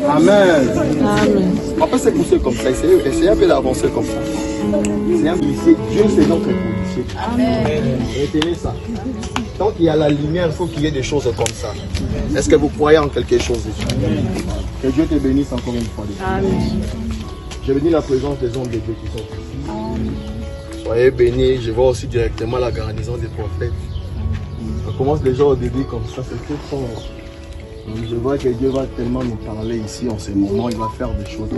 Amen. Amen. On peut se pousser comme ça. Essayez un peu d'avancer comme ça. C'est un policier. Dieu, c'est notre policier. Amen. Retenez ça. Tant qu'il y a la lumière, il faut qu'il y ait des choses comme ça. Est-ce que vous croyez en quelque chose ici? Que Dieu te bénisse encore une fois. Amen. Je bénis la présence des hommes de Dieu qui sont ici. Soyez bénis. Je vois aussi directement la garnison des prophètes. On commence déjà au début comme ça. C'est très fort. Je vois que Dieu va tellement nous parler ici en ce moment. Il va faire des choses.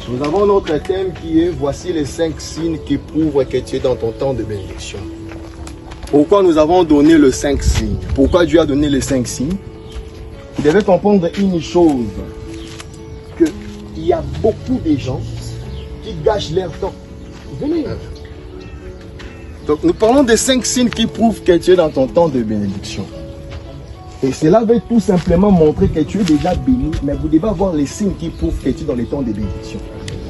Nous avons notre thème qui est: voici les 5 signes qui prouvent que tu es dans ton temps de bénédiction. Pourquoi nous avons donné le 5 signes? Pourquoi Dieu a donné les 5 signes? Vous devez comprendre une chose, qu'il y a beaucoup de gens qui gâchent leur temps. Venez. Donc nous parlons des 5 signes qui prouvent que tu es dans ton temps de bénédiction. Et cela veut tout simplement montrer que tu es déjà béni, mais vous devez avoir les signes qui prouvent que tu es dans les temps de bénédiction.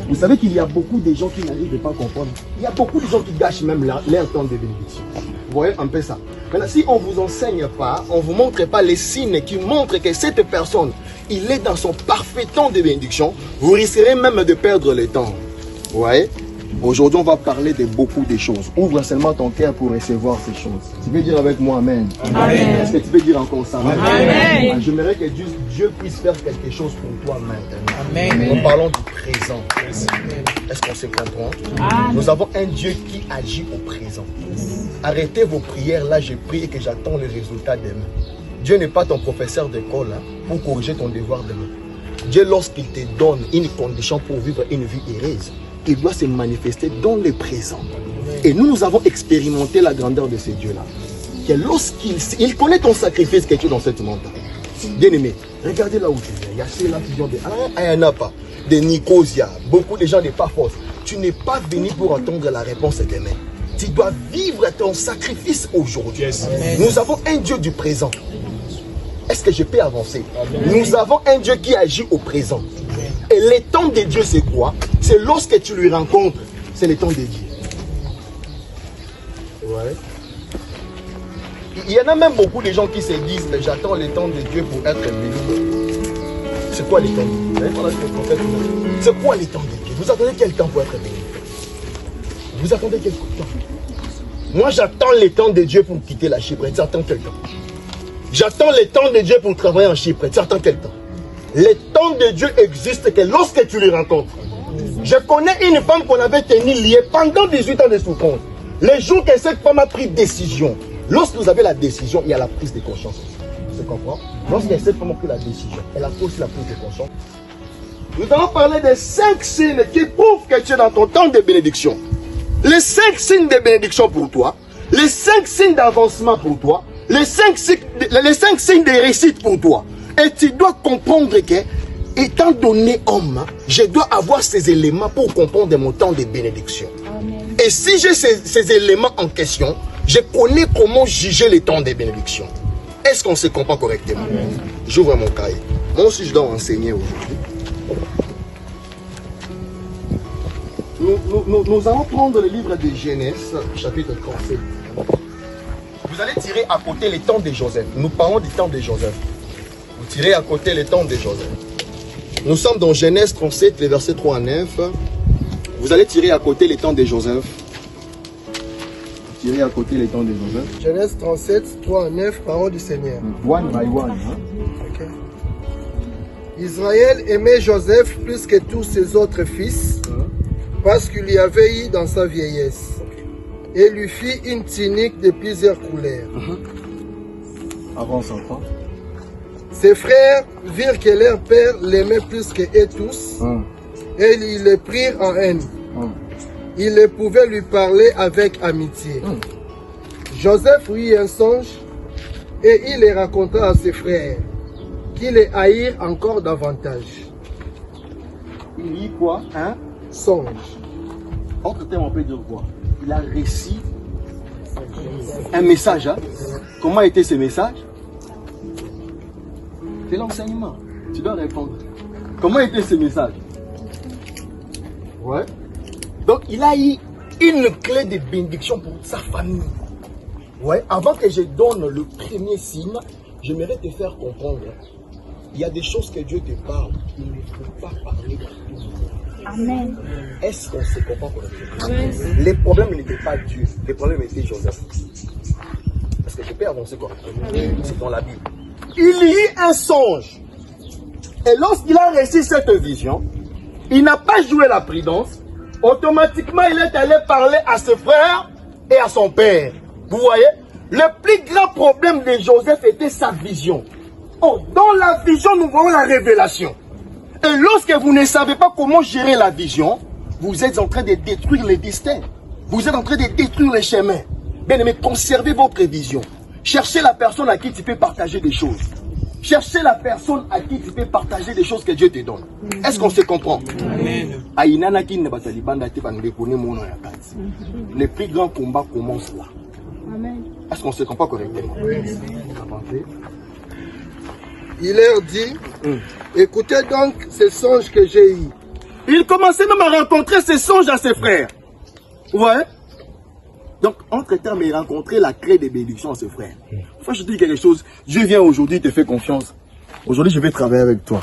Vous savez qu'il y a beaucoup de gens qui n'arrivent pas à comprendre. Il y a beaucoup de gens qui gâchent même leur temps de bénédiction. Vous voyez un peu ça. Maintenant, si on ne vous enseigne pas, on ne vous montre pas les signes qui montrent que cette personne, il est dans son parfait temps de bénédiction, vous risquerez même de perdre le temps. Vous voyez? Aujourd'hui, on va parler de beaucoup de choses. Ouvre seulement ton cœur pour recevoir ces choses. Tu veux dire avec moi Amen? Amen. Est-ce que tu peux dire encore ça? Amen. J'aimerais que Dieu puisse faire quelque chose pour toi maintenant. Amen. Nous parlons du présent. Est-ce qu'on se comprend? Amen. Nous avons un Dieu qui agit au présent. Arrêtez vos prières là, je prie et que j'attends le résultat demain. Dieu n'est pas ton professeur d'école pour corriger ton devoir demain. Dieu, lorsqu'il te donne une condition pour vivre une vie heureuse, il doit se manifester dans le présent. Et nous avons expérimenté la grandeur de ce Dieu-là. Que lorsqu'il connaît ton sacrifice que tu es dans cette montagne. Bien aimé, regardez là où tu es. Il y a ceux-là qui viennent de Ayanapa, de Nicosia, beaucoup de gens de Paphos. Tu n'es pas venu pour attendre la réponse demain. Tu dois vivre ton sacrifice aujourd'hui. Nous avons un Dieu du présent. Est-ce que je peux avancer? Nous avons un Dieu qui agit au présent. Et le temps de Dieu, c'est quoi? C'est lorsque tu lui rencontres, c'est le temps de Dieu. Ouais. Il y en a même beaucoup de gens qui se disent, mais j'attends le temps de Dieu pour être béni. C'est quoi le temps de Dieu? C'est quoi le temps de Dieu? Vous attendez quel temps pour être béni? Vous attendez quel temps? Moi, j'attends le temps de Dieu pour quitter la Chypre. Tu attends quel temps? J'attends le temps de Dieu pour travailler en Chypre. Tu attends quel temps? Le temps de Dieu existe que lorsque tu le rencontres. Je connais une femme qu'on avait tenue liée pendant 18 ans de souffrance. Le jour que cette femme a pris décision, lorsque vous avez la décision, il y a la prise de conscience. Tu comprends? Lorsque cette femme a pris la décision, elle a aussi la prise de conscience. Nous allons parler des 5 signes qui prouvent que tu es dans ton temps de bénédiction. Les 5 signes de bénédiction pour toi, les 5 signes d'avancement pour toi, les 5 signes de réussite pour toi. Et tu dois comprendre que, étant donné homme, je dois avoir ces éléments pour comprendre mon temps de bénédiction. Amen. Et si j'ai ces éléments en question, je connais comment juger les temps de bénédiction. Est-ce qu'on se comprend correctement? J'ouvre mon cahier. Moi aussi, je dois enseigner aujourd'hui. Nous allons prendre le livre de Genèse, chapitre 37. Vous allez tirer à côté les temps de Joseph. Nous parlons du temps de Joseph. Vous tirez à côté les temps de Joseph. Nous sommes dans Genèse 37, les versets 3 à 9. Vous allez tirer à côté les temps de Joseph. Tirez à côté les temps de Joseph. Genèse 37, 3 à 9, parole du Seigneur. One by one. Okay. Israël aimait Joseph plus que tous ses autres fils, parce qu'il y avait eu dans sa vieillesse. Et lui fit une tunique de plusieurs couleurs. Avance encore. Ses frères virent que leur père l'aimait plus que eux tous, et ils le prirent en haine. Ils ne pouvaient lui parler avec amitié. Joseph eut un songe, et il le raconta à ses frères, qui les haïrent encore davantage. Il y quoi? Un songe. Autre terme, on peut dire quoi? Il a réussi un message. Comment était ce message? C'est l'enseignement. Tu dois répondre. Comment était ce message? Ouais. Donc, il a eu une clé de bénédiction pour sa famille. Ouais. Avant que je donne le premier signe, j'aimerais te faire comprendre. Il y a des choses que Dieu te parle. Il ne faut pas parler de tout le monde. Amen. Est-ce qu'on se comprend correctement? Les problèmes n'étaient pas Dieu. Les problèmes étaient Joseph. Parce que je peux avancer correctement. C'est dans la Bible. Il y eut un songe. Et lorsqu'il a reçu cette vision, il n'a pas joué la prudence. Automatiquement, il est allé parler à ses frères et à son père. Vous voyez? Le plus grand problème de Joseph était sa vision. Oh, dans la vision, nous voyons la révélation. Et lorsque vous ne savez pas comment gérer la vision, vous êtes en train de détruire les destins. Vous êtes en train de détruire les chemins. Bien aimé, conservez votre vision. Cherchez la personne à qui tu peux partager des choses. Cherchez la personne à qui tu peux partager des choses que Dieu te donne. Est-ce qu'on se comprend? Amen. Le plus grand combat commence là. Amen. Est-ce qu'on se comprend correctement? Oui. Il leur dit, écoutez donc ces songes que j'ai eus. Il commençait même à rencontrer ses songes à ses frères. Vous voyez? Donc, entre termes, il rencontrait la clé des bénédictions à ses frères. Faut que je te dise quelque chose. Dieu vient aujourd'hui, te fait confiance. Aujourd'hui, je vais travailler avec toi.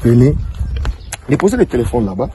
Venez. Déposez le téléphone là-bas.